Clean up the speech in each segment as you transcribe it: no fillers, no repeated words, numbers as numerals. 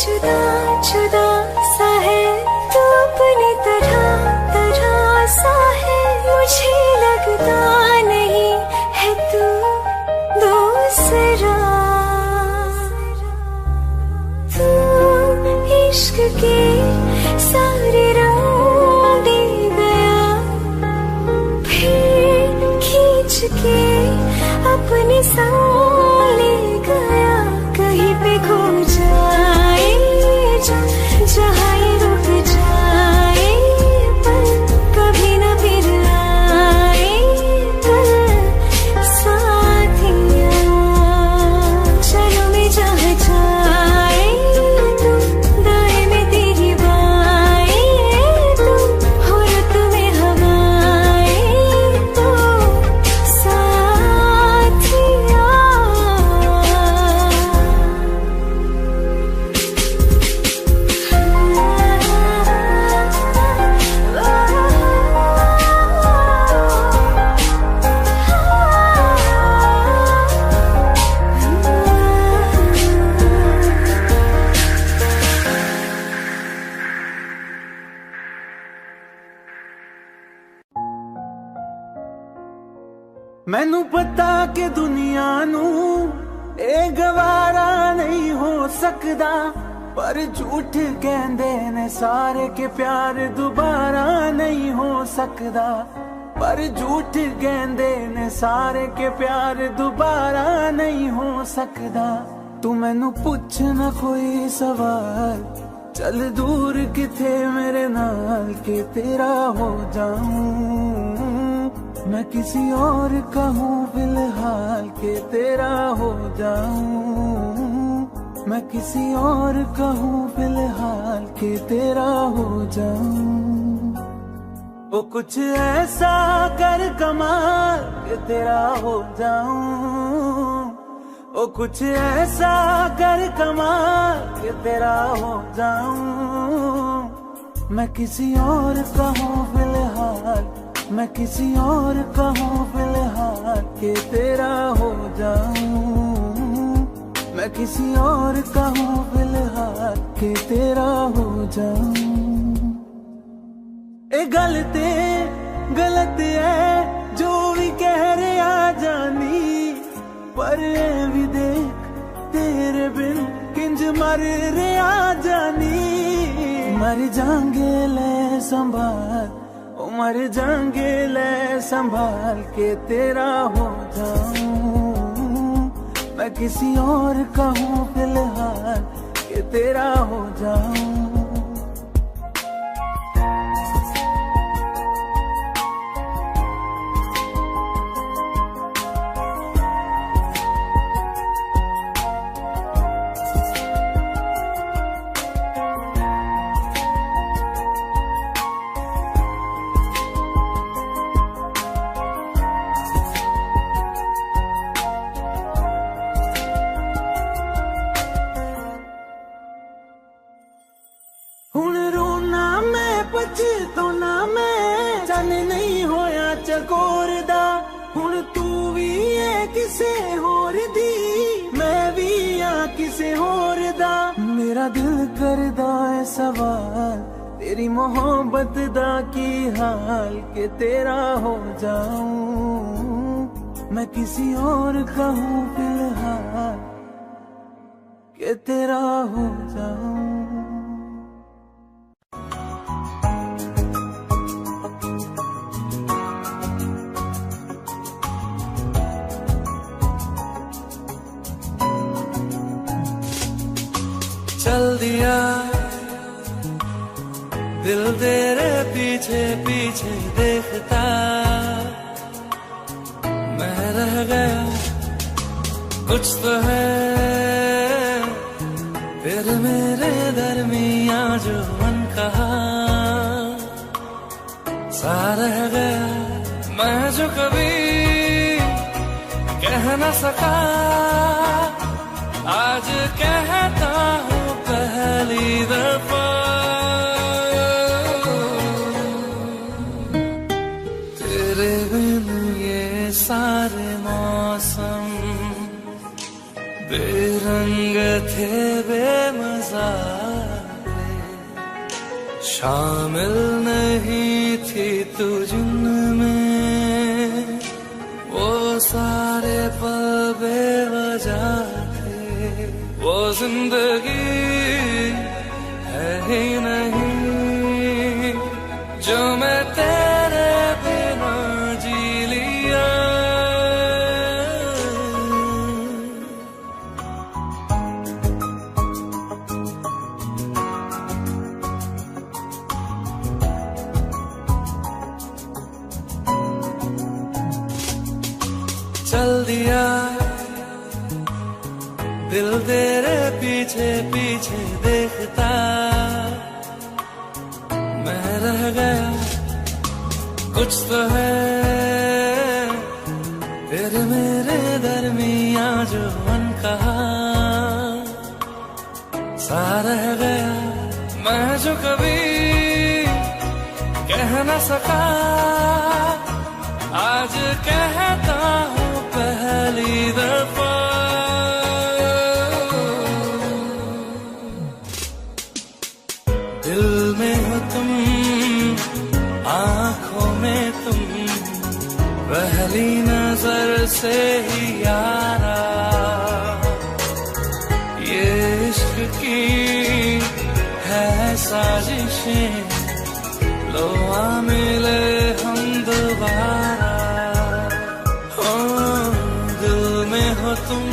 जुदा जुदा सा है तू अपनी तरह तरह सा है, मुझे लगता नहीं है तू दूसरा। तू इश्क के सारे रंग दे गया, फिर खींच के अपने संग ले गया। कहीं पे खो जाए जहाँ ये रुक जाए, पर कभी न फिर आए साथिया। चलो मैं जहाँ जाए तू, दाएं में तेरी बाएं तू, हो रुत में हवाएं तू साथिया। मैनू पता कि दुनिया नू ए गवारा नहीं हो सकदा, पर झूठ कहंदे ने सारे के प्यार दोबारा नहीं हो सकदा। पर झूठ कहंदे ने सारे के प्यार दोबारा नहीं हो सकदा। तू मैनू पुछ ना कोई सवाल, चल दूर किथे मेरे नाल के तेरा हो जाऊं। मैं किसी और का हूँ फिलहाल के तेरा हो जाऊं। मैं किसी और का हूँ फिलहाल के तेरा हो जाऊं। वो कुछ ऐसा कर कमाल के तेरा हो जाऊं। वो कुछ ऐसा कर कमाल के तेरा हो जाऊं। मैं किसी और का हूँ फिलहाल, मैं किसी और का हूँ फिलहाल के तेरा हो जाऊं। मैं किसी और का हूँ फिलहाल के तेरा हो जाऊं। ए गलत है जो भी कह रहे आ जानी, पर ए भी देख तेरे बिन किंज मर रे आ जानी। मर जाएंगे ले संभाल, मर जाएंगे ले संभाल के तेरा हो जाऊं। मैं किसी और का हूँ फिलहाल के तेरा हो जाऊं। पछताना मैं जाने नहीं होया चकोर दा। हुण तू भी है किसे होर दी, मैं भी आ किसे होर दा। मेरा दिल करदा है सवाल, तेरी मोहब्बत दा की हाल के तेरा हो जाऊं। मैं किसी और का हूँ फिलहाल के तेरा हो जाऊं। चल दिया दिल तेरे पीछे पीछे देखता, मैं रह गया कुछ तो है फिर मेरे दरमियां जो मन कहा सा रह गया। मैं जो कभी कह न सका आज कहता हूँ पहली दफा। तेरे बिन ये सारे मौसम बेरंग थे बेमजा शामिल नहीं थी तू जिनमें, वो सारे पल बेवजह थे। वो जिंदगी है ही नहीं जो मैं तेरे बिना जी लिया। चल दिया दिल तेरे पीछे पीछे देखता, मैं रह गया कुछ तो है तेरे मेरे दरमिया जो अनकहा सा रह गया। मैं जो कभी कह न सका आज कहता हूँ पहली दफा। दिल में हो तुम, आँखों में तुम, पहली नजर से ही यारा। ये इश्क की है साजिशें, लो आ मिले हम दोबारा। दिल में हो तुम,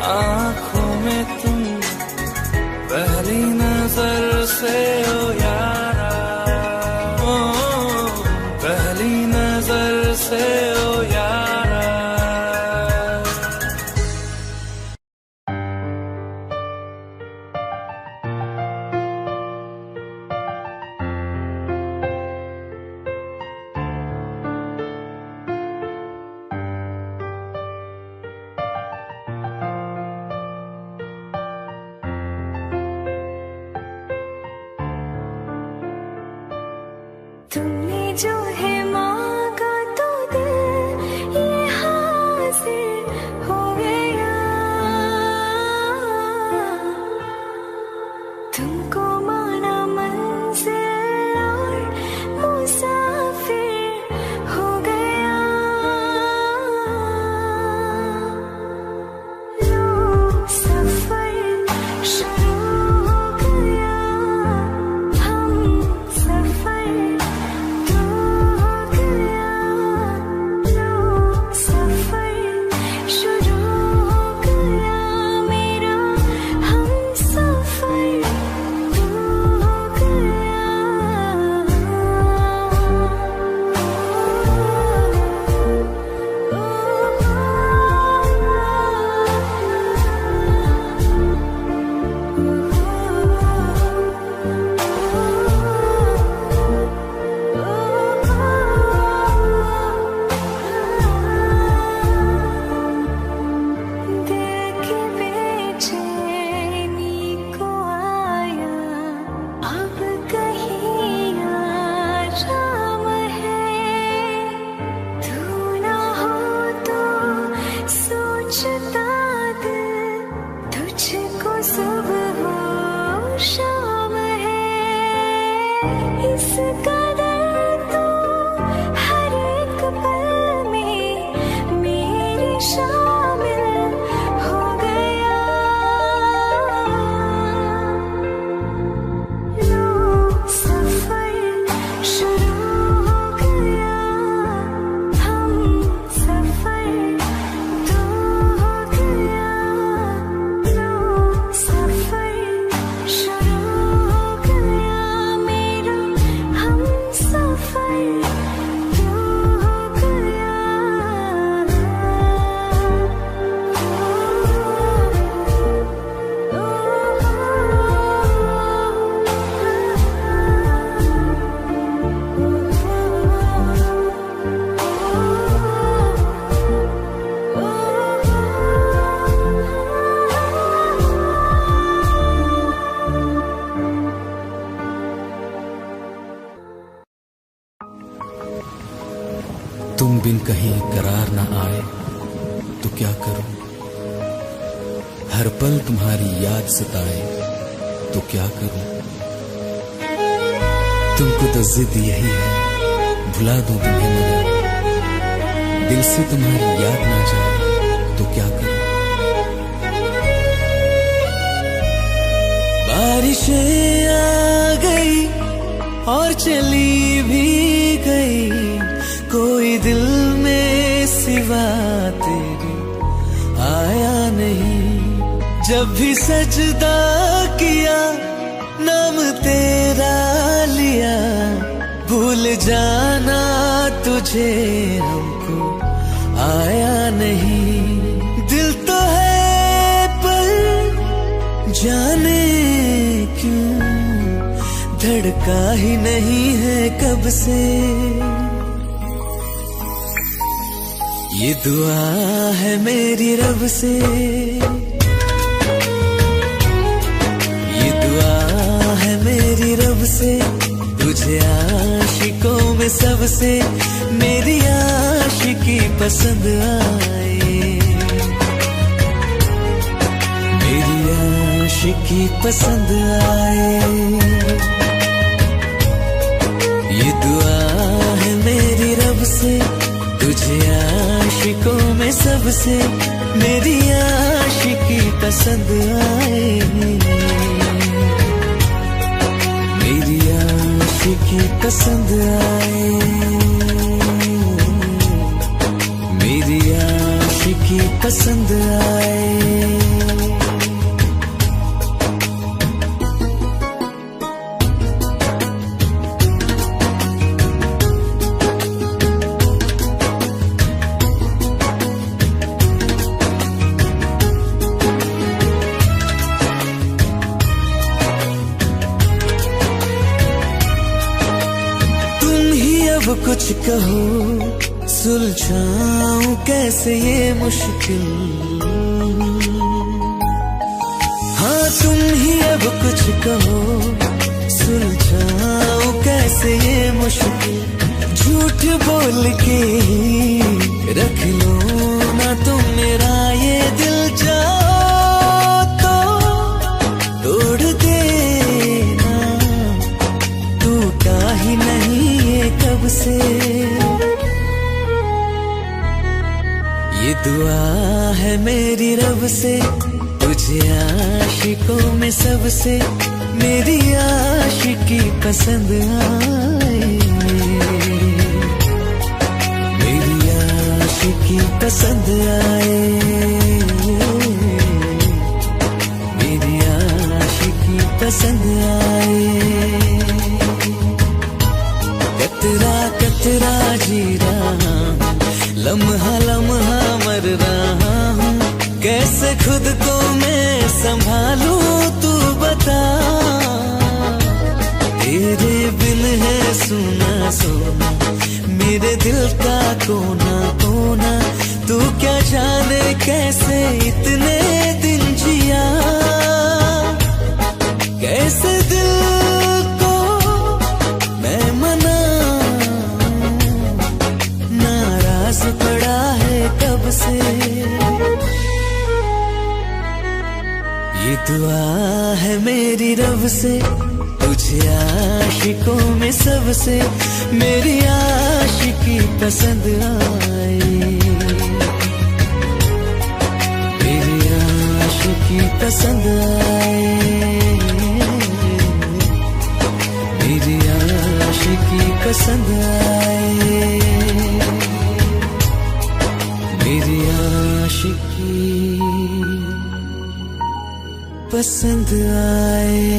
आँखों में तुम, पहली नजर से ओ यारा। पहली नजर से ओ यारा। तुमने जो है मांगा तो दिल ये हासिल हो गया। तुमको माना मंजिल और मुसाफिर हो गया। लो सफर शुरू हो गया, हम सफर तुम बिन कहीं करार न आए तो क्या करूं, हर पल तुम्हारी याद सताए तो क्या करूं। तुमको तो जिद यही है, भुला दूं तुम्हें मगर दिल से तुम्हारी याद ना जाए तो क्या करूं। बारिशें आ गई और चली भी गई, कोई दिल में सिवा तेरे आया नहीं। जब भी सजदा किया नाम तेरा लिया, भूल जाना तुझे हमको आया नहीं। दिल तो है पर जाने क्यों धड़का ही नहीं है कब से। ये दुआ है मेरी रब से, ये दुआ है मेरी रब से, तुझे आशिकों में सबसे मेरी आशिकी पसंद आए, मेरी आशिकी पसंद आए। ये दुआ है मेरी रब से, तुझे आशिकों में सबसे मेरी आशिकी पसंद आए, मेरी आशिकी पसंद आए, मेरी आशिकी पसंद आए। कुछ कहो सुलझाऊं कैसे ये मुश्किल, हाँ तुम ही अब कुछ कहो सुलझाऊं कैसे ये मुश्किल। झूठ बोल के रख लो ना तुम मेरा ये दिल, जाओ तो तोड़ देना, टूटा ही नहीं कब से। ये दुआ है मेरी रब से, तुझे आशिकों में सबसे मेरी आशिकी पसंद आए, मेरी आशिकी पसंद आए, मेरी आशिकी पसंद आए। कतरा कतरा जी रहा हूँ, लम्हा लम्हा मर रहा हूँ, कैसे खुद को मैं संभालूं तू बता। तेरे बिन है सुना सोना मेरे दिल का कोना कोना, तू क्या जाने कैसे इतने दिन जिया, कैसे दिल पड़ा है कब से। ये दुआ है मेरी रब से, तुझे आशिकों में सबसे मेरी आशिकी पसंद आए, मेरी आशिकी पसंद आए, मेरी आशिकी पसंद आए, मेरी आशिकी पसंद आए।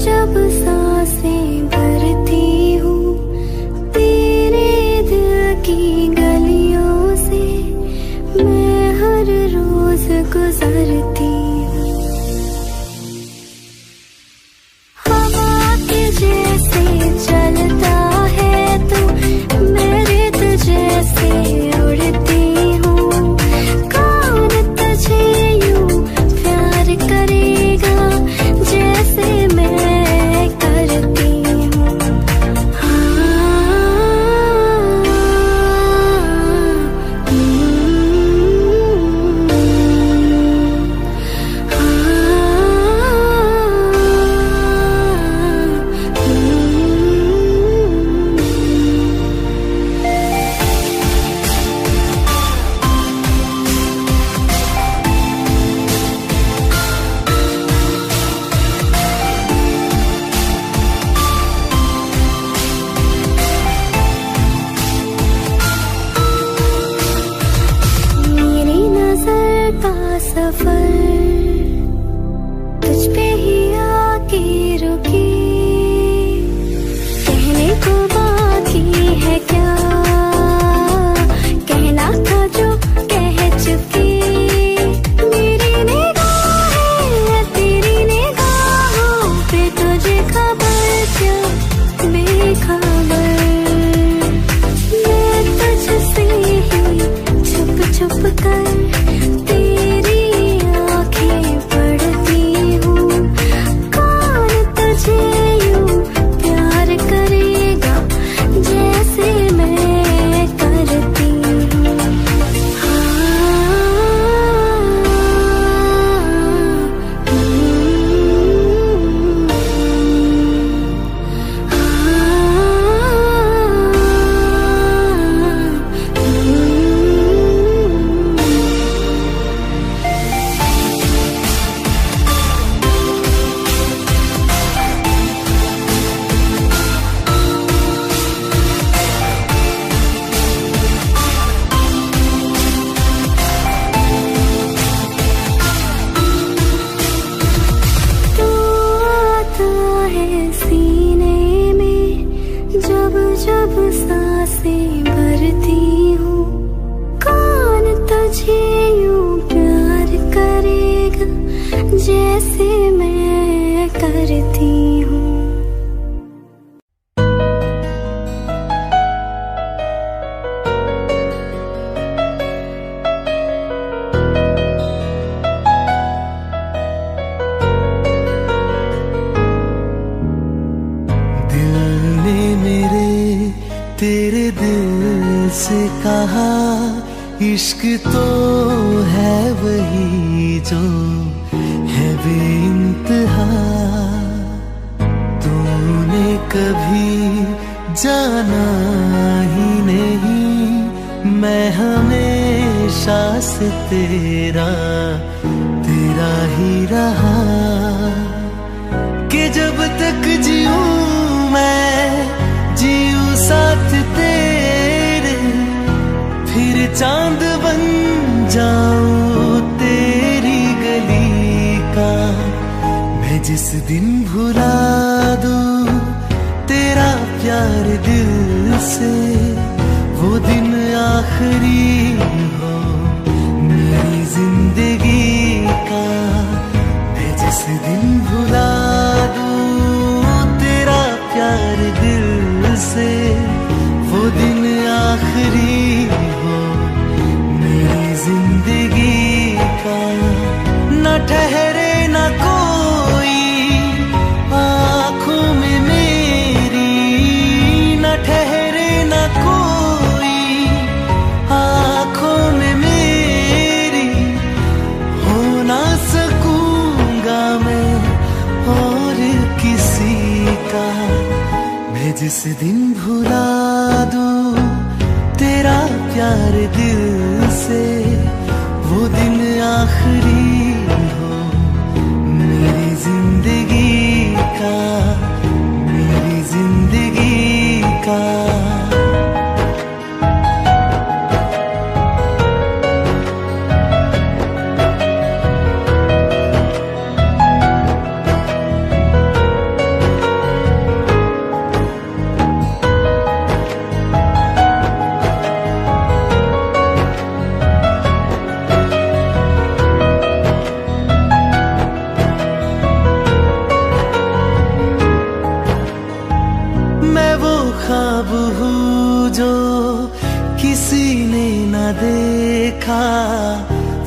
जब सांसें भरती हूँ खबर क्या बेखबर, मैं तुझसे ही छुप छुप कर तेरी आंखें पढ़ती हूँ। कौन तुझे यूं प्यार करेगा जैसे मैं करती हूँ। सीने में जब जब सांसें भरती हूँ, कौन तुझे यूं प्यार करेगा जैसे मैं करती हूँ। तेरे दिल से कहा इश्क तो है वही जो है बेइंतहा। तूने कभी जाना ही नहीं, मैं हमेशा से तेरा ही रहा। कि जब तक जीऊं मैं जीऊं साथ तेरे, फिर चांद बन जाऊं तेरी गली का। मैं जिस दिन भुला दूं तेरा प्यार दिल से, वो दिन आखिरी हो मेरी जिंदगी का। मैं जिस दिन भुला दूं तेरा प्यार दिल से, वो दिन आखिरी हो मेरी जिंदगी का। न ठहरे न कोई आँखों में मेरी, न ठहरे न कोई आँखों में मेरी। हो ना सकूंगा मैं और किसी का। मैं जिस दिन भुला दूं तेरा प्यार दिल से, वो दिन आखिरी हो मेरी जिंदगी का, मेरी जिंदगी का। ख्वाब हूँ जो किसी ने न देखा,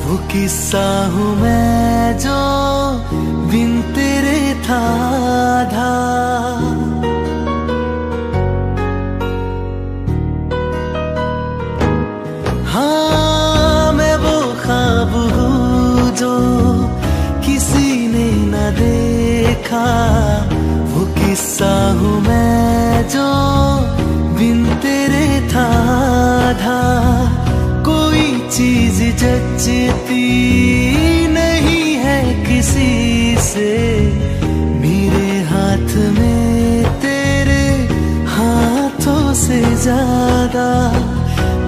वो किस्सा हूँ मैं जो बिन तेरे था आधा। हाँ मैं वो ख्वाब हूँ जो किसी ने न देखा, वो किस्सा हूँ मैं जो बिन तेरे था आधा। कोई चीज जचती नहीं है किसी से, मेरे हाथ में तेरे हाथों से ज्यादा।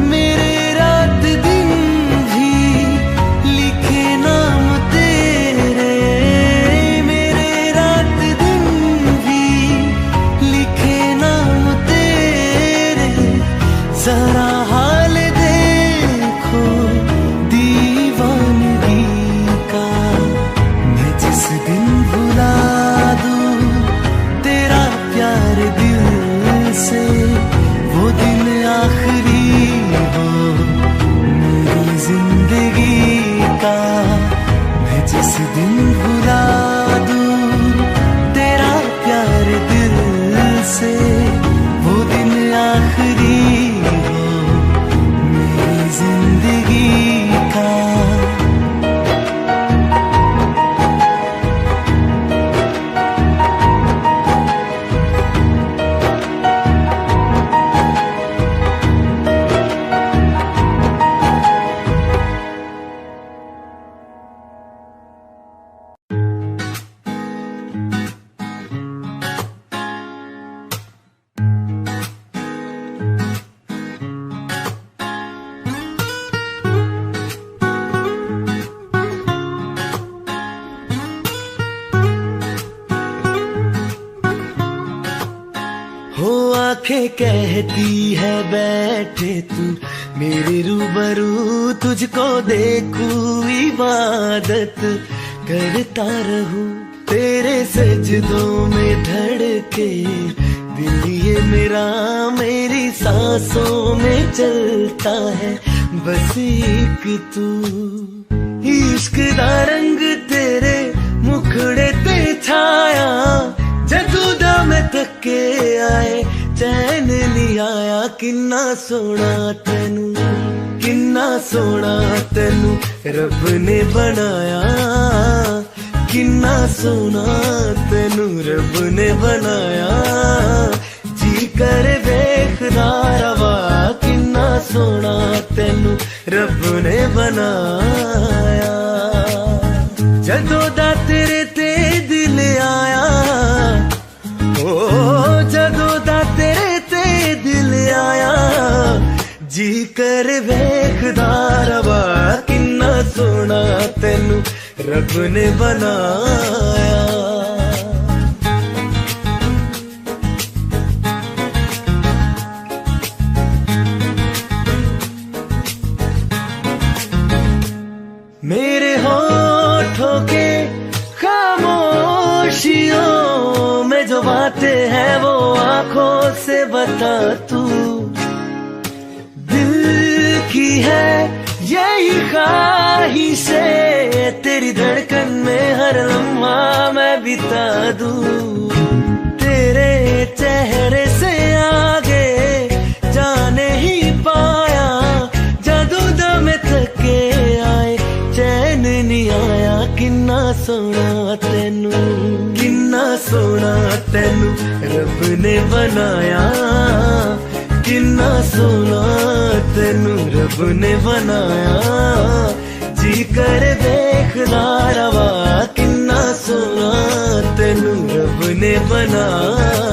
मेरे रात दिन भी लिखे नाम तेरे, मेरे रात दिन भी लिखे नाम तेरे। जरा हाल देखो दीवानगी का, मैं जिस दिन भुला दूं आंखें कहती है बैठे तू मेरे रूबरू, तुझको देखूं इबादत करता रहूं, तेरे सजदों में धड़के दिल ये मेरा, मेरी सांसों में चलता है बस एक तू। इश्क दा रंग तेरे मुखड़े ते छाया, जदू दा मैं थके आए चैन नहीं आया, किन्ना सोना तेनू, किन्ना सोना तेनू रब ने बनाया, किन्ना सोना तेनू रब ने बनाया, जी कर वेखदा रवा, किन्ना सोना तेनू रब ने बनाया। जदों दा तेरे ते दिल आया, ओ जदों दा तेरे ते दिल आया, जी कर वेखदा रवा, किन्ना सोना तेनू रब ने बनाया। मेरे होठों के खामोशियों में जो बातें हैं वो आंखों से बता तू, दिल की है यही ख्वाहिशें, तेरी धड़कन में हर लम्हा मैं बिता दूं, तेरे चेहरे से आगे जाने ही पाया, जादू दा में थके आए चैन नहीं आया, किन्ना सोना तेनू, किन्ना सोना तेनू रब ने बनाया, किन्ना सोना तेनू रब ने बनाया, जी कर देखदा रवा, किन्ना सोना तेनू रब ने बनाया।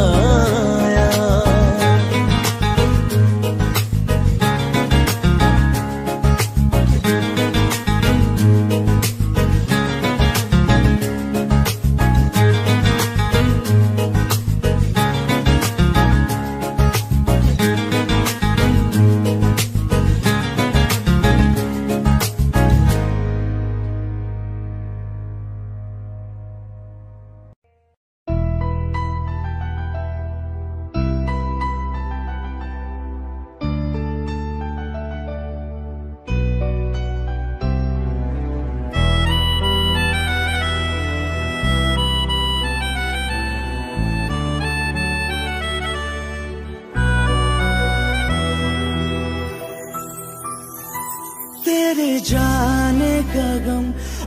तेरे जाने का गम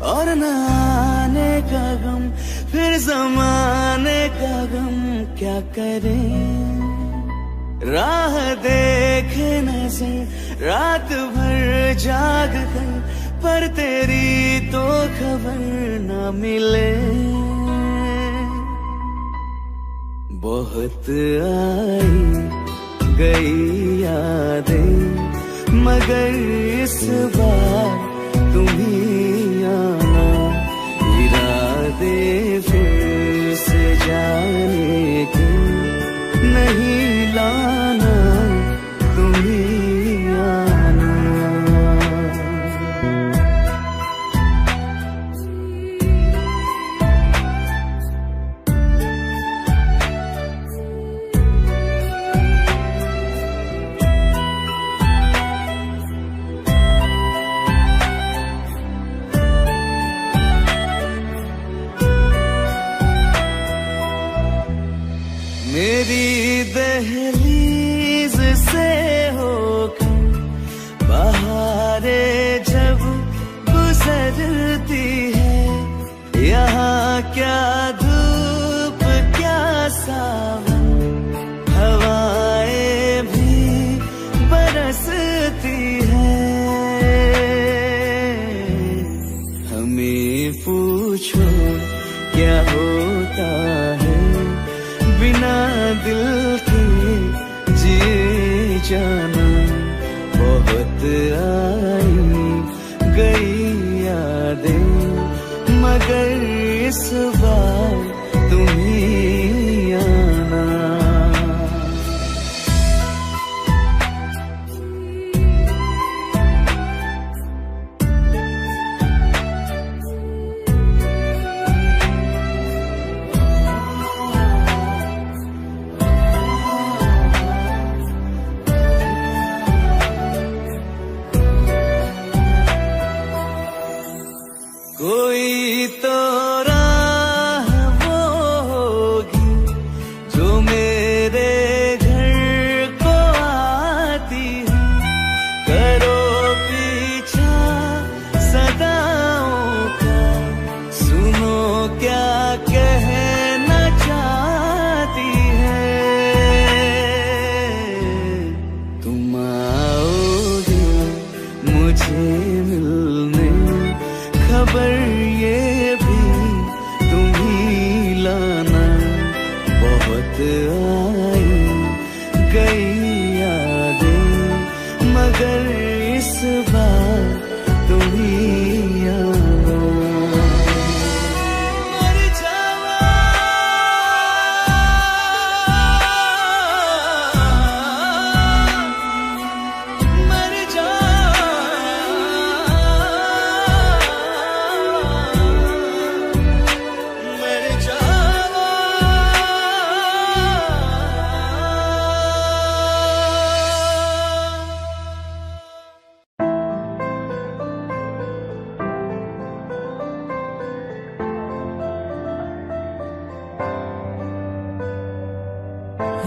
और न आने का गम, फिर ज़माने का गम क्या करें, राह देखे नजर रात भर जाग कर, पर तेरी तो खबर न मिले। बहुत आई गई यादें मगर इस बार तुम ही आना, इरादे फिर से जाने के नहीं लाना, तुम ही आना। मेरी दहलीज से होकर बहारें जब गुजरती है, यहाँ क्या धूप क्या सावन, हवाएं भी बरसती है। हमें पूछो क्या होता है बिना दिल के जिए जाना, बहुत आई गई यादें मगर इस बार तुम ही आना। रात आई गई यादें, मगर इस बार तुम ही आना। मर जावा मर जावा मर जावा।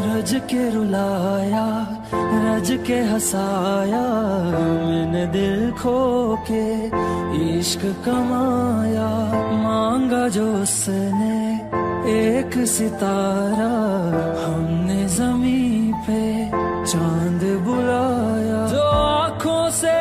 रज के रुलाया रज के हंसाया, मैंने दिल खो के इश्क कमाया। मांगा जो उसने एक सितारा, हमने जमीन पे चांद बुलाया। जो आँखों से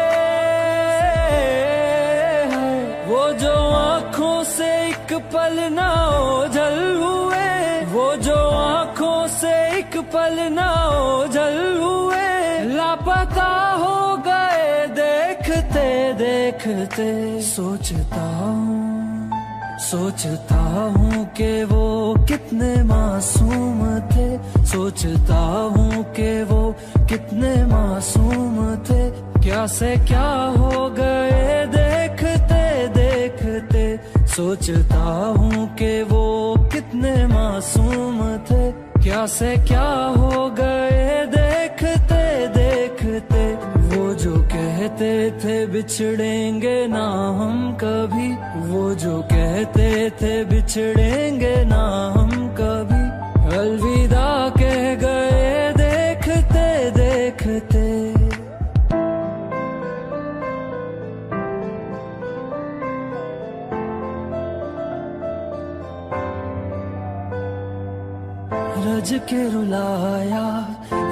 है वो जो आँखों से एक पल ना ओझल हुए, वो जो आँखों से एक पल ना ओझल हुए। लापता हो गए देखते देखते। सोचता हूँ कि वो कितने मासूम थे, सोचता हूँ कि वो कितने मासूम थे। क्या से क्या हो गए देखते देखते। सोचता हूँ कि वो कितने मासूम थे, क्या से क्या हो गए देखते देखते। वो जो कहते थे बिछड़ेंगे ना हम कभी, वो जो कहते थे बिछड़ेंगे ना हम कभी। अलविदा कह गए देखते देखते। रज के रुलाया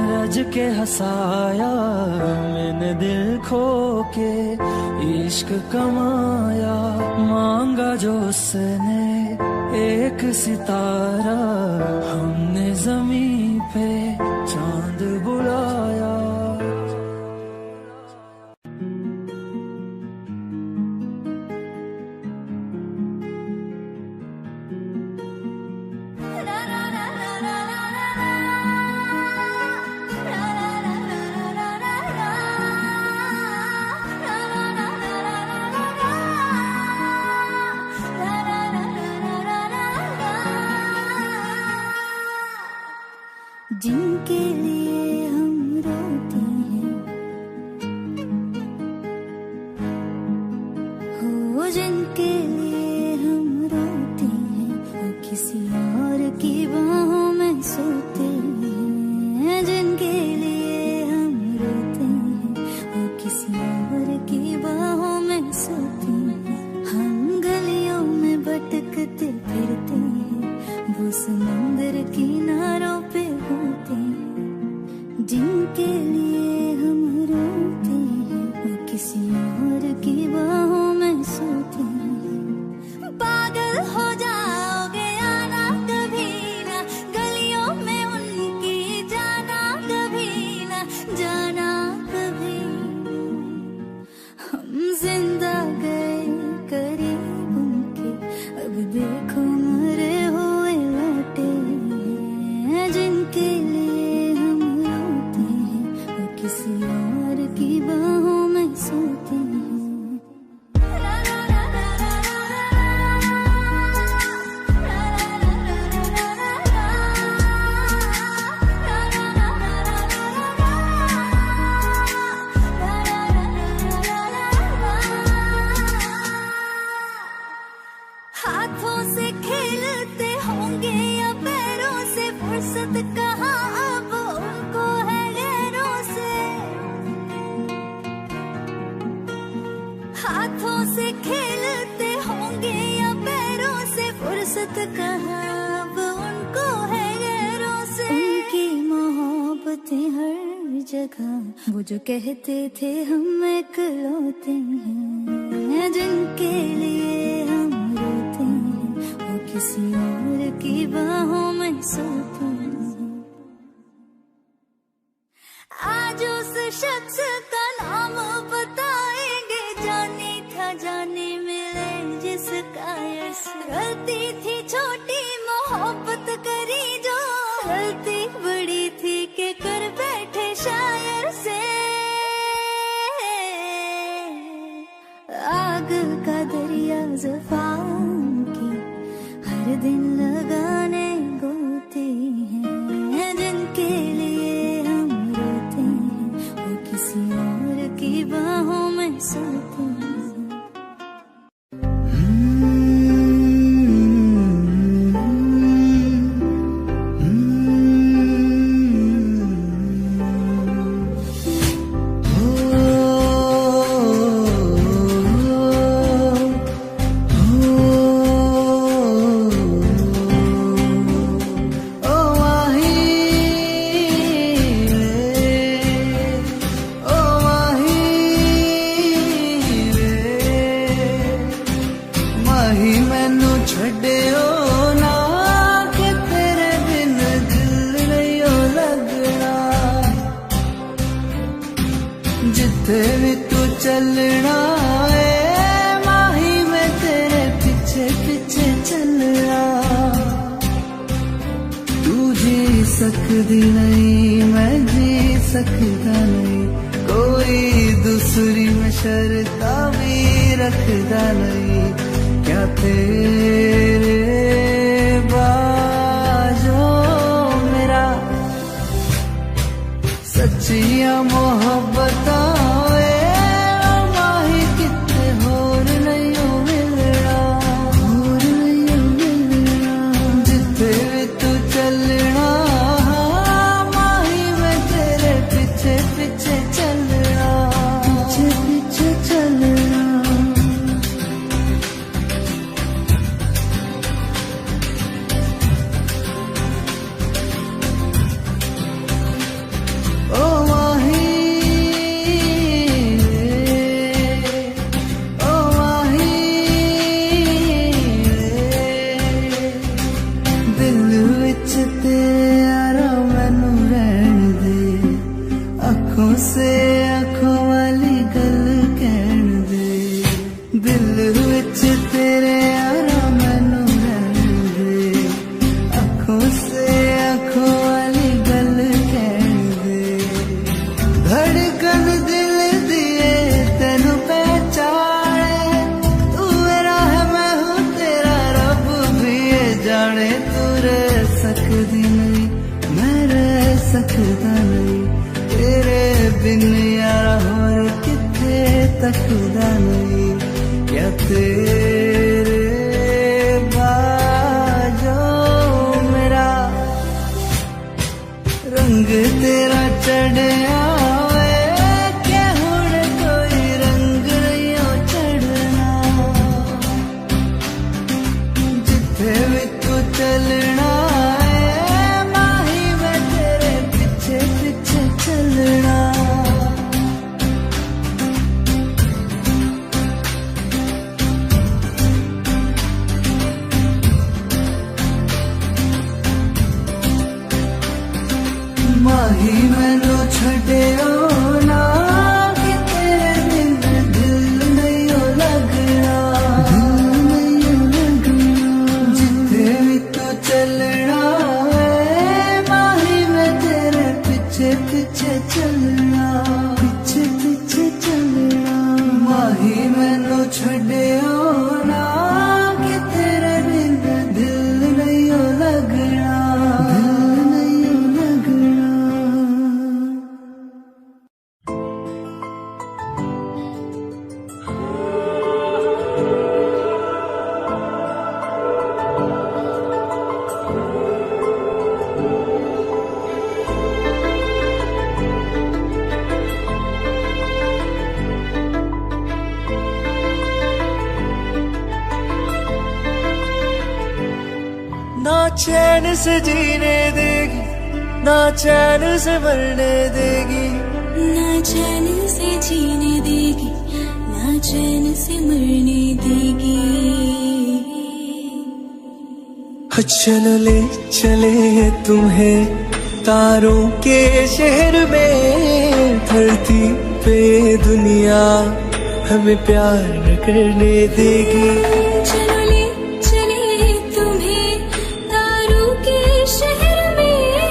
रज के हंसाया, मैंने दिल खो के इश्क कमाया। मांगा जो उसने एक सितारा, हमने जमीन पे चांद बुलाया। जिनके लिए हम रोते हैं, हो जिनके लिए हम रोते हैं, वो किसी और की बाहों में सोते हैं। जिनके लिए हम रोते हैं, वो किसी और की बाहों में सोते हैं। हम गलियों में भटकते फिरते हैं, वो समंदर किनारों पे होते हैं। जिनके लिए हम रोते हैं, वो किसी और की बाहों में सोते हैं। पागल हो जाओगे आना कभी ना, गलियों में उनकी जाना कभी ना, जाना कभी। हम जिंदा गए करीब उनके, अब देखो मरे हुए लौटे हैं। जिनके लिए हम रोते हैं, वो किसी और की बाहों में सोते हैं। हाथों से खेलते होंगे या पैरों से, फुर्सत कहाँ अब उनको है गैरों से। हाथों से खेलते होंगे या पैरों से, फुर्सत कहाँ अब उनको है गैरों से। उनकी मोहब्बतें हर जगह, वो जो कहते थे हम इकलौते हैं। जिनके लिए हम रोते हैं, वो किसी और की बाहों में सोते हैं। गलती बड़ी थी कि कर बैठे शायर से आग का दरिया ज़ुबान की हर दिन लगाने गोते हैं जिनके लिए हम रोते हैं वो किसी और की बाहों में सोते हैं। जिथे भी तू चलना है माही मैं तेरे पीछे पीछे चलना। तू जी सकदी नहीं मैं जी सकता नहीं कोई दूसरी में शर्ता भी रखदा नहीं। क्या तेरे बाजो मेरा सच्चिया मोहब्बत माही कितने होर नहीं हो मिलना जिथे भी तू चलना माही मैं तेरे पीछे पीछे चलना पीछे पीछे चलना। से आँखों वाली गल कहन दे दिल विच तेरे यारा मैनू रहन दे। आँखों से आँखों वाली गल कहन दे धड़कन दिल दिए तेनू पहचाने तू मेरा है मैं हूँ तेरा रब भी ये जाने। तू रह सकदी नहीं मैं रह सकता नहीं तेरे बिन यारा होर किथे तकदा नहीं। क्या तेरे बाजो मेरा रंग तेरा चढ़िया क्या हुण कोई रंग नहीं चढ़ना। जिथे भी तू चलना माही मैं तेरे पीछे पीछे चलना। माही मैनू छड्डियो ना कि तेरे बिन दिल नहीं हो लगना जिथे भी तू चलना माही मैं तेरे पीछे पीछे चलना पीछे पीछे चलना। माही मैनू छड्डियो ना कि तेरे बिन दिल नहीं हो लगना ना चैन से जीने देगी ना चैन से मरने देगी ना चैन से जीने देगी ना चैन से मरने देगी। चल ले चले तुम्हें तारों के शहर में धरती पे दुनिया हमें प्यार न करने देगी। चलो ले चले तुम्हें तारों के शहर में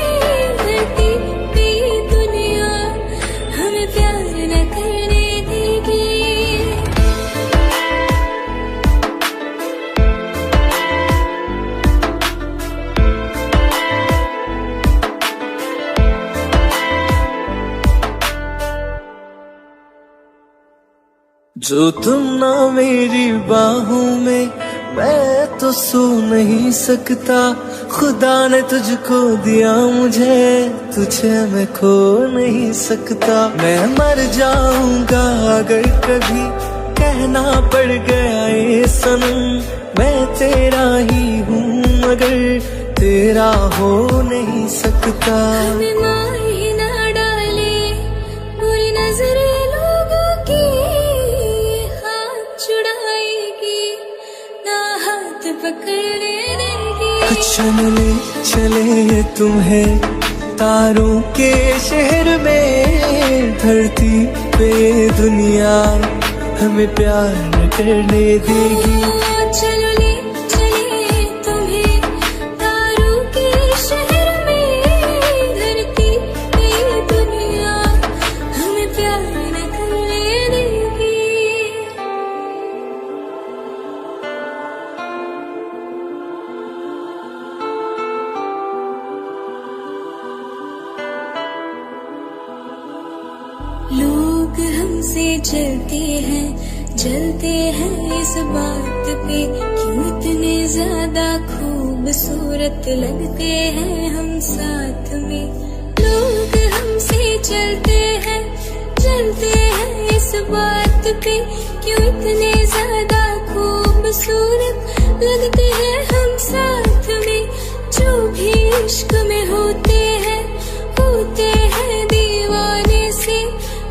जो तुम ना मेरी बाहों में, मैं तो सो नहीं सकता। खुदा ने तुझको दिया मुझे, तुझे मैं खो नहीं सकता। मैं मर जाऊंगा अगर कभी कहना पड़ गया ये सनम। मैं तेरा ही हूँ मगर तेरा हो नहीं सकता। ही ना डाले बुरी नजरें लोगों की, हाथ छुड़ाएगी ना हाथ पकड़ने देगी। चले चले तुम्हें तारों के शहर में, धरती पे दुनिया हमें प्यार न करने देगी। चलो ले चले तुम्हें तारों के शहर में, धरती पे दुनिया हमें प्यार न करने देगी। लोग हमसे जलते हैं, जलते हैं इस बात पे, क्यों इतने ज्यादा खूबसूरत लगते हैं हम साथ में। लोग हमसे जलते हैं, जलते हैं इस बात पे, क्यों इतने ज्यादा खूबसूरत लगते हैं हम साथ में। जो भी इश्क में होते हैं दीवाने से,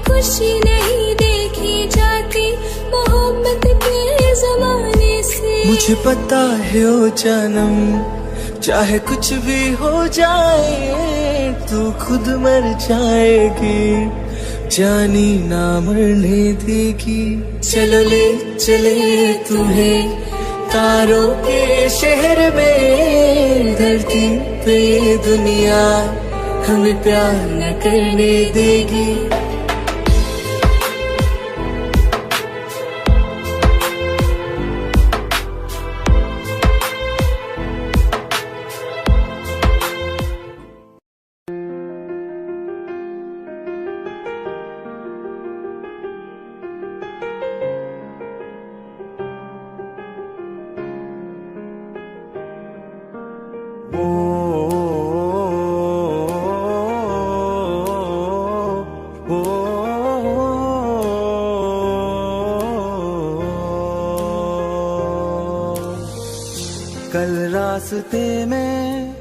खुशी नहीं देखी जाती मोहब्बत के जमाने से। मुझे पता है ओ जानम, चाहे कुछ भी हो जाए तू खुद मर जाएगी, जानी ना मरने देगी। चलो ले चले तुम्हें तारों के शहर में, धरती पे दुनिया हमें प्यार न करने देगी। कल रास्ते में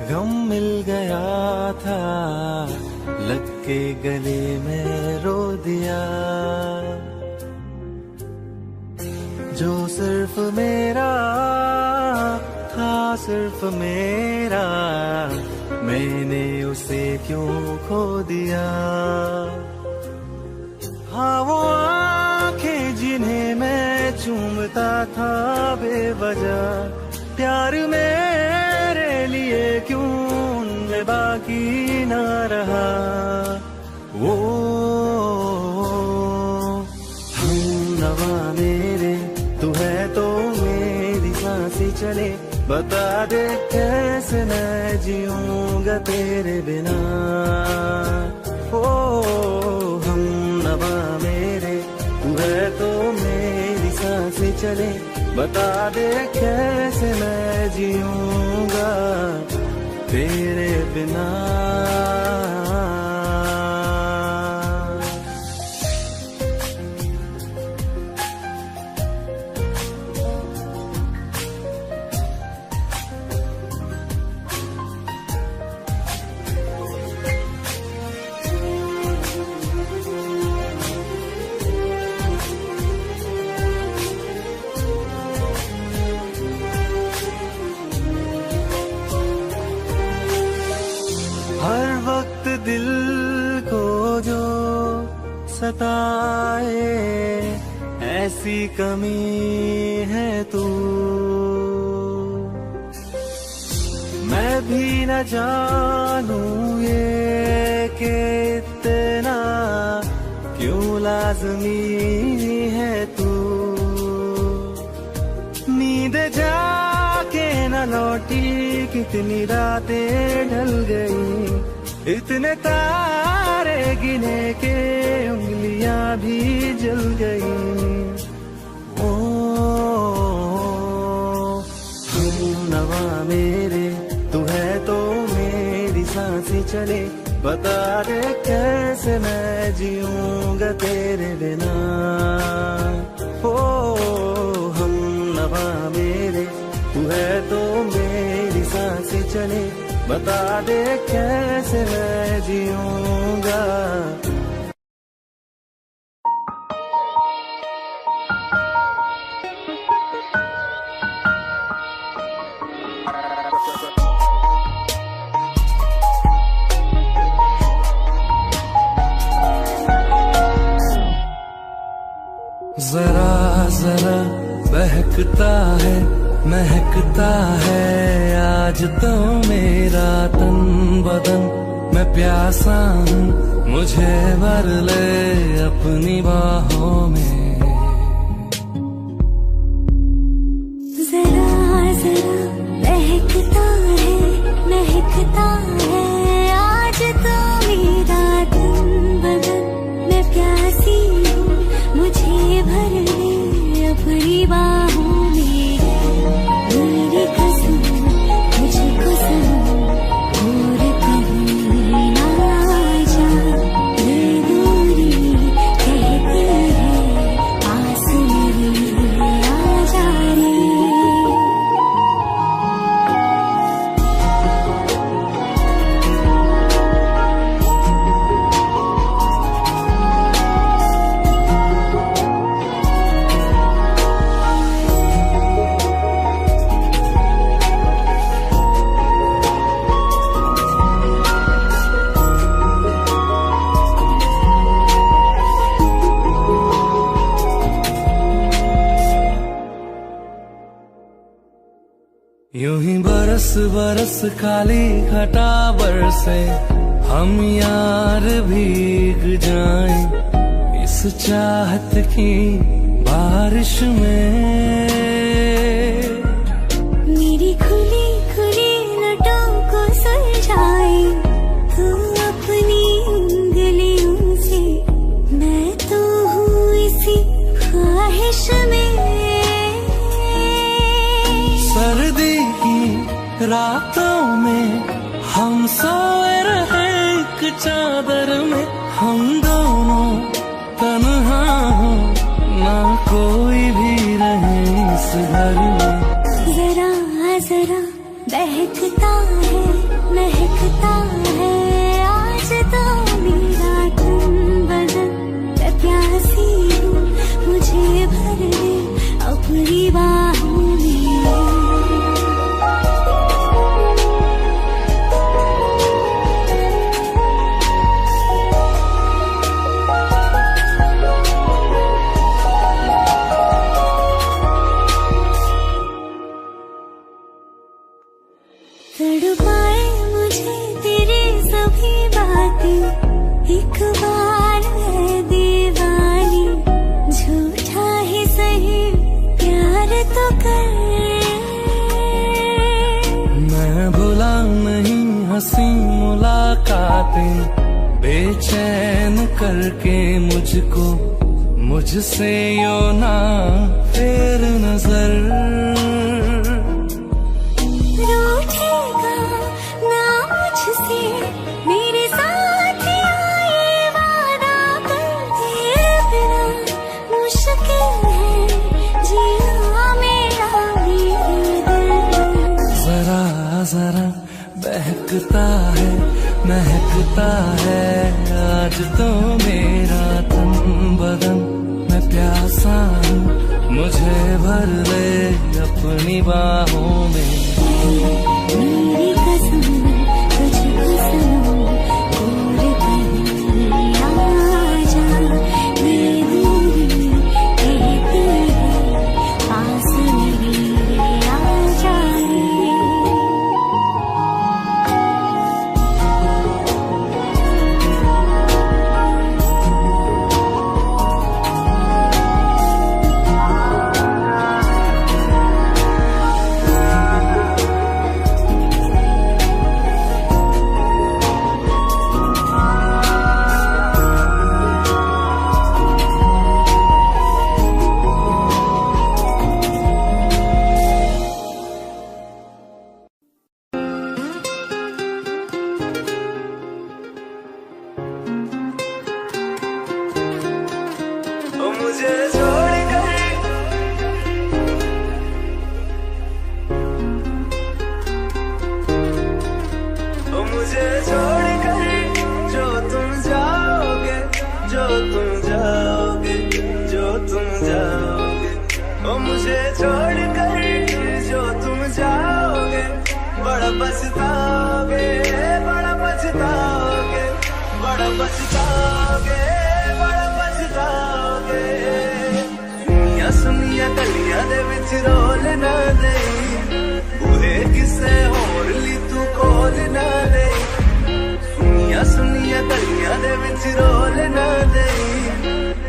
गम मिल गया था, लग के गले में रो दिया। जो सिर्फ मेरा था, सिर्फ मेरा, मैंने उसे क्यों खो दिया। हाँ वो आंखें जिन्हें मैं चूमता था बेवजह, प्यार मेरे लिए क्यों उनमें बाकी ना रहा। वो हम नवा मेरे, तू है तो मेरी सांसें चले। बता दे कैसे मैं जीऊंगा तेरे बिना। ओ हम नवा मेरे, तू है तो मेरी सांसें चले। बता दे कैसे मैं जीऊंगा तेरे बिना। हर वक्त दिल को जो सताए, ऐसी कमी है तू। मैं भी न जानूं ये कि इतना क्यों लाज़मी है तू। नींद जाके न लौटी, कितनी रातें ढल गई, इतने तारे गिने के उंगलियां भी जल गई। ओ हम नवा मेरे, तू है तो मेरी सांसें चले, बता दे कैसे मैं जीऊंगा तेरे बिना। ओ हम नवा मेरे, तू है तो मेरी सांसें चले, बता दे कैसे मैं जीऊंगा। जरा जरा बहकता है, महकता है आज तो मेरा तन बदन। मैं प्यासा हूँ, मुझे भर ले अपनी बाहों में। जरा जरा बहकता है, महकता है आज तो मेरा तन बदन। मैं प्यासी हूँ, मुझे भर ले अपनी बाहों में। मेरी कसम तुझको सनम, और कहीं ना जा। ये दूरी कहती है पास मेरे आ जा रे। यूं ही बरस बरस काली घटा बरसे, हम यार भीग जाएं इस चाहत की बारिश में। मेरी खुली खुली लटों को सुलझाए तू अपनी उंगलियों से। मैं तो हूँ इसी ख्वाहिश में। सर्दी की रातों में हम सोए रहे एक चादर में। हम दोनों तन्हा हो, ना कोई भी रहे इस घर में। जरा जरा बहकता है, महकता है आज तो मेरा तन बदन। मैं प्यासी हूँ, मुझे भर ले अपनी बाहों में। तड़पाए मुझे तेरी सभी बातें, एक बार है दीवानी। झूठा ही सही प्यार तो कर। मैं भुला नहीं हंसी मुलाकातें, बेचैन करके मुझको मुझसे यो ना फेर नजर। रूठेगा ना मुझसे मेरे साथ आए वादा कर। तेरे बिना मुश्किल है जीना मेरा भी दिल। जरा जरा बहकता है, महकता है आज तो मेरा तन बदन। मैं प्यासा हूँ, मुझे भर ले अपनी बाहों में। मेरी कसम तुझको सनम, और कहीं ना जा। ये दूरी कहती है पास मेरे आ जा रे। मुझे छोड़ कर मुझे छोड़ कर जो तुम जाओगे, जो तुम जाओगे, जो तुम जाओगे, ओ मुझे छोड़ कर जो तुम जाओगे, बड़ा पछताओगे, बड़ा पछताओगे, बड़ा पछताओगे, बड़ा पछताओगे। सुनिया सुनिया गलियां दे विच रोल ना दे, बूहे किसे होर ली तू कोल ना दे। सुनिया सुनिया गलियां दे विच रोल ना दे,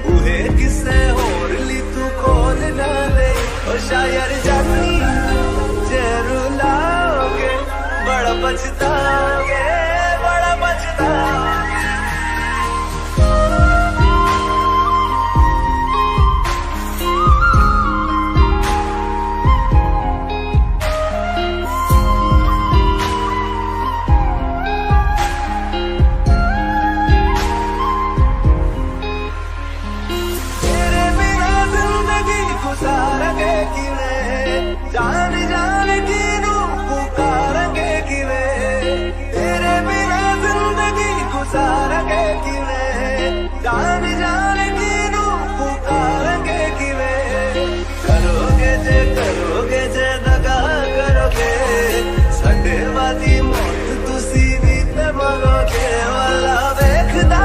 बूहे किसे होर ली तू कोल ना दे। ओ शायर जानी जे रुलाओगे, बड़ा पछताओगे, बड़ा पछताओगे। जान जान की नू पुकारेंगे किवे, तेरे बिना जिंदगी गुजारेंगे किवे। जान जान की नू पुकारेंगे किवे, करोगे जे दगा करोगे, सडे वादी मौत तुसी भी ते मरोगे। वाला देखदा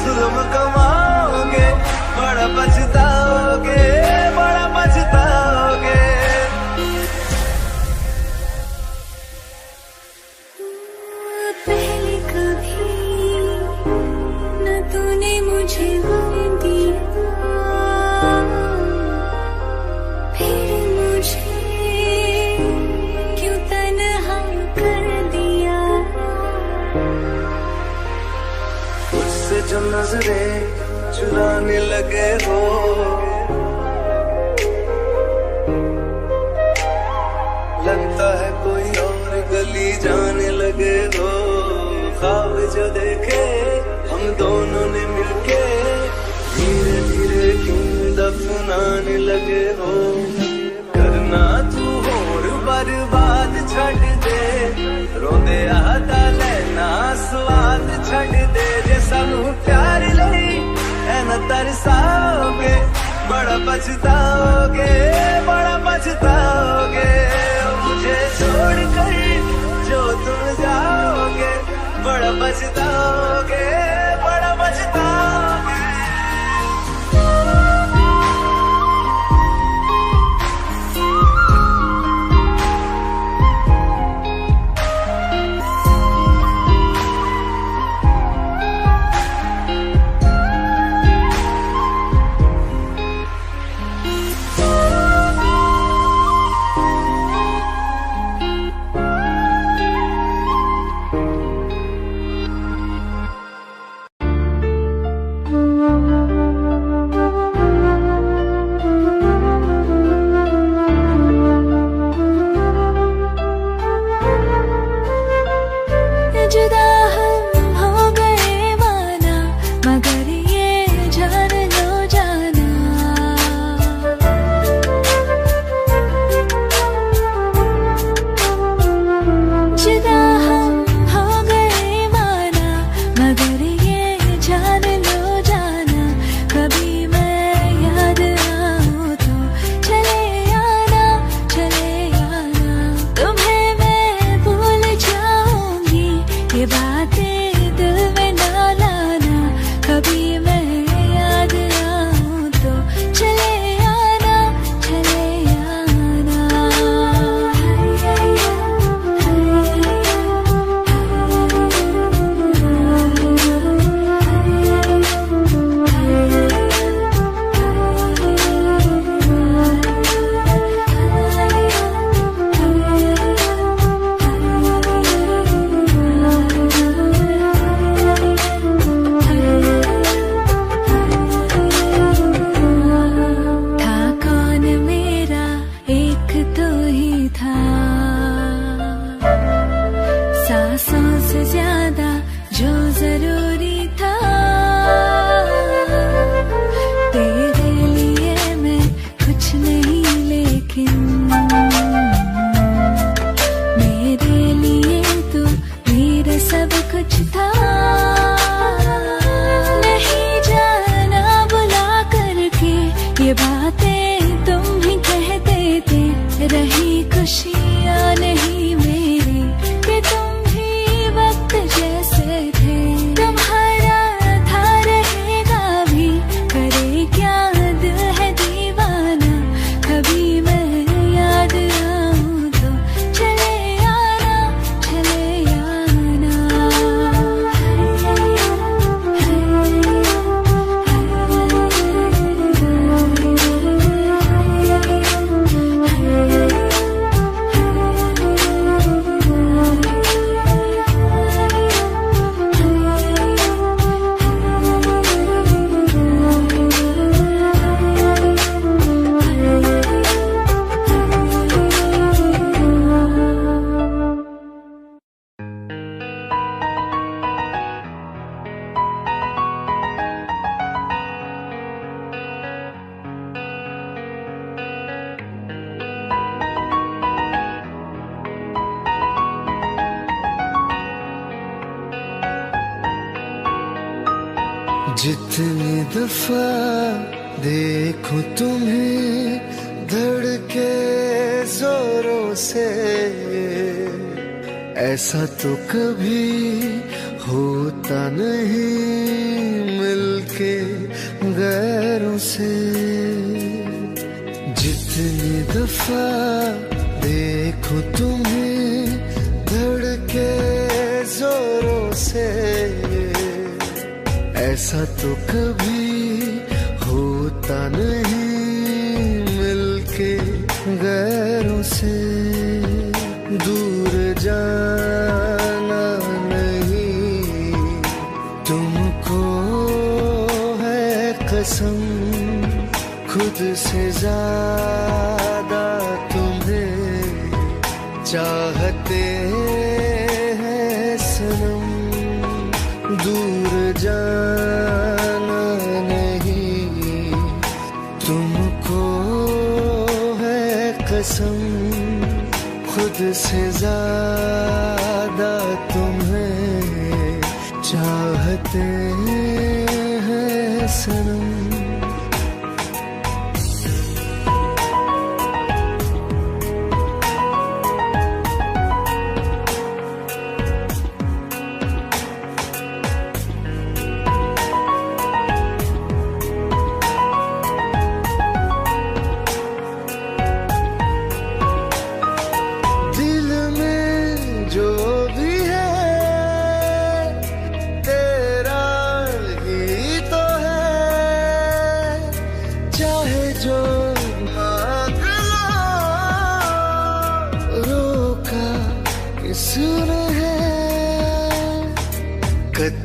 जुल्म कमाओगे, बड़ा पछताओगे, बड़ा पछताओगे। पहले कभी न तूने मुझे गम दिया, फिर मुझे क्यों तन्हा कर दिया। मुझसे जो नजरें चुराने लगे हो, लगता है कोई और गली जाने लगे हो। ख्वाब जो देखे हम दोनों ने मिलके, धीरे धीरे क्यों दफनाने लगे हो। करना तू होर बर्बाद छड़ दे, रोंदे आता लेना स्वाद छड़ दे। जे सानू प्यार लई ऐना तरसाओगे, बड़ा पछताओगे, बड़ा पछताओगे। मुझे छोड़ कर जो तुम जाओगे, बड़ा पछताओगे, बड़ा पछताओगे। कुछ था, नहीं जाना बुला करके ये बातें तुम ही कहते थे। रही खुशियाँ नहीं मेरी कि तुम भी वक्त जैसे थे। तुम्हारा था रहेगा भी, करे क्या दिल है दीवाना। कभी मैं याद आऊं तो चले आना, चले आना। जितनी दफा देखूं तुम्हें धड़के जोरों से, ऐसा तो कभी होता नहीं मिलके गैरों से। जितनी दफा देखूं तुम्हें धड़के जोरों से, ऐसा तो कभी होता नहीं मिलके गैरों से। दूर जाना नहीं तुमको है कसम, खुद से ज्यादा तुम्हें चाहते हैं सनम। दूर जाना नहीं तुमको है कसम, खुद से ज्यादा तुम्हें चाहते हैं सनम।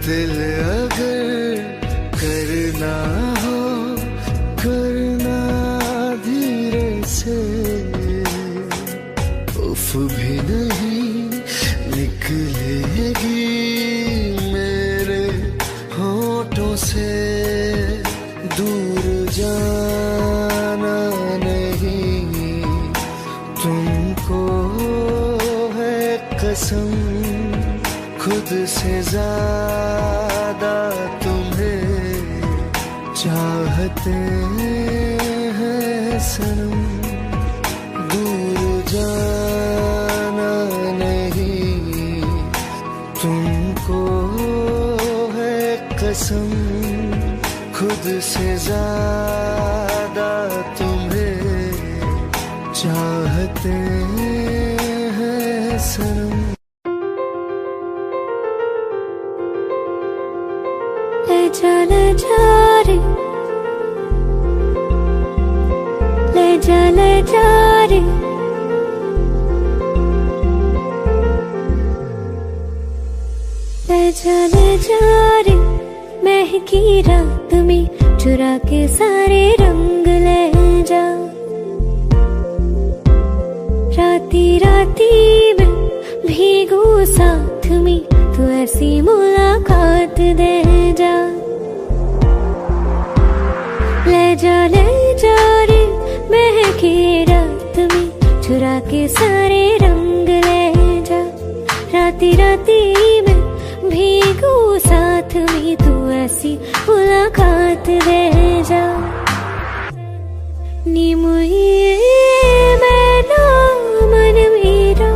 दिल अगर करना हो करना धीरे से, उफ भी नहीं निकलेगी मेरे होठों से। दूर जाना नहीं तुमको है कसम, खुद से ज्यादा तुम्हें चाहते हैं सनम। दूर जाना नहीं तुमको है कसम, खुद से ज्यादा तुम्हें चाहते हैं सनम। ले जा रे, ले जा रे, ले जा रे। महकी रात में चुरा के सारे रंग ले जा। राती राती में भीगू साथ में, तू ऐसी मुलाकात दे जा। ले जा रे, महकी रात में चुरा के सारे रंग ले जा। राती राती में भी में तू ऐसी मुलाकात दे जा। नी मुझे मैना मन मेरा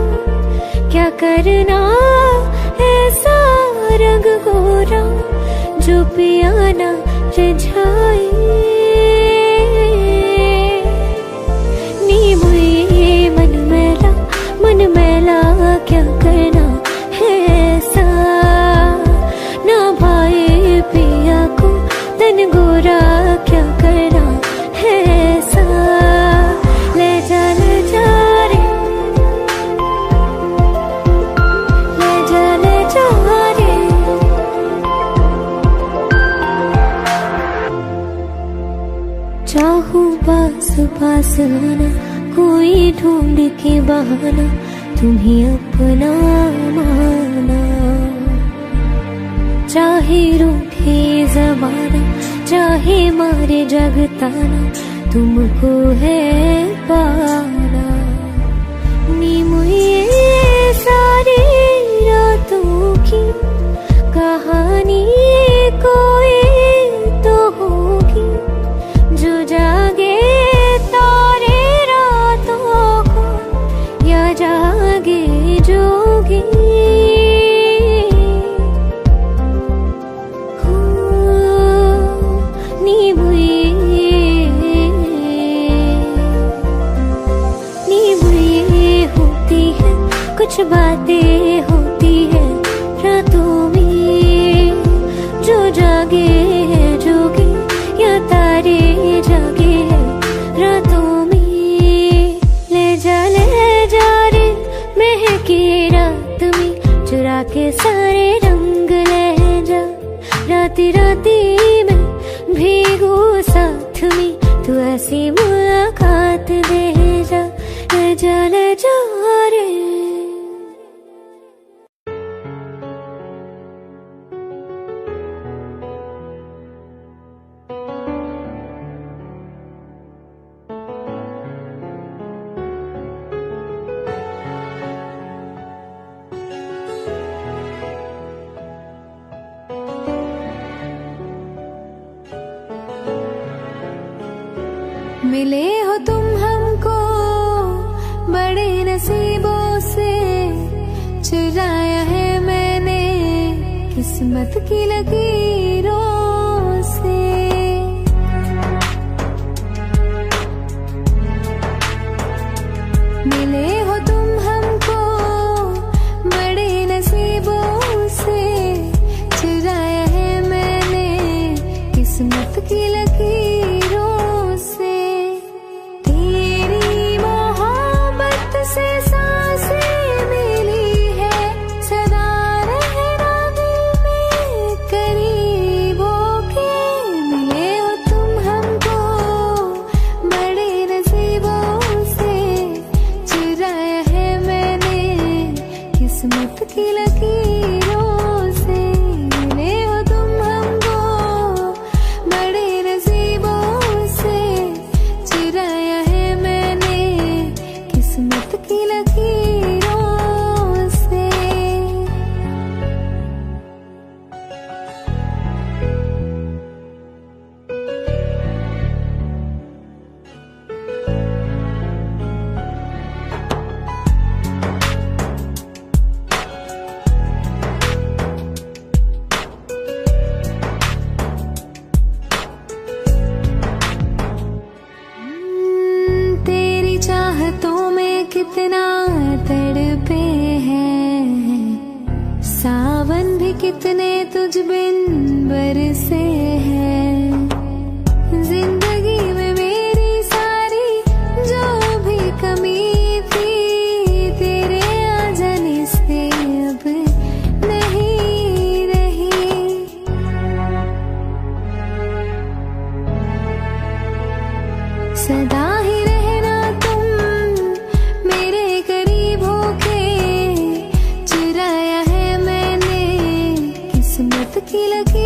क्या करना ऐसा रंग गोरा जो पियाना रिझाए। नी मुझे मन मैला क्या करना है ऐसा, ना भाई पिया को तन गोरा क्या करना है ऐसा। ले जा रे, ले जा रे। चाहूं पास पास आना, कोई ढूंढ के बहाना तुम्हें अपना माना। चाहे रूठे ज़माना, चाहे मारे जगताना, तुमको है पाना। नी मुझे सारी रातों की कहानी कोई तो होगी, जो जागे तारे रातों को या जागे जोगी। नी बुरी होती है, कुछ बातें होती है रातों में, जो जागे है जोगी या तारे जागे है रातों में। ले जा रे महके रात में, चुरा के सारे रंग ले जा। राती राती में भीगू साथ में, तू ऐसी मुलाकात दे जा। ले जा रे। मिले हो तुम हमको बड़े नसीबों से, चुराया है मैंने किस्मत की लकीरों से। मिले हो तुम हमको बड़े नसीबों से, चुराया है मैंने किस्मत की लकीरों से। तेरी मोहब्बत से सांसें मिली है, सदा रहना दिल में करीब होके। मिले हो तुम हमको बड़े नसीबों से, चुराया है मैंने किस्मत की लकीरों से। मिले हो तुम हमको बड़े नसीबों से, चुराया है मैंने किस्मत की लकीरों से। तेरी चाहतों में कितना तड़पे हैं, सावन भी कितने तुझ बिन बरसे हैं। जिंदगी में मेरी सारी जो भी कमी थी, तेरे आ जाने से अब नहीं रही। सदा ही रहना तुम मेरे करीब होके, चुराया है मैंने किस्मत की लकीर।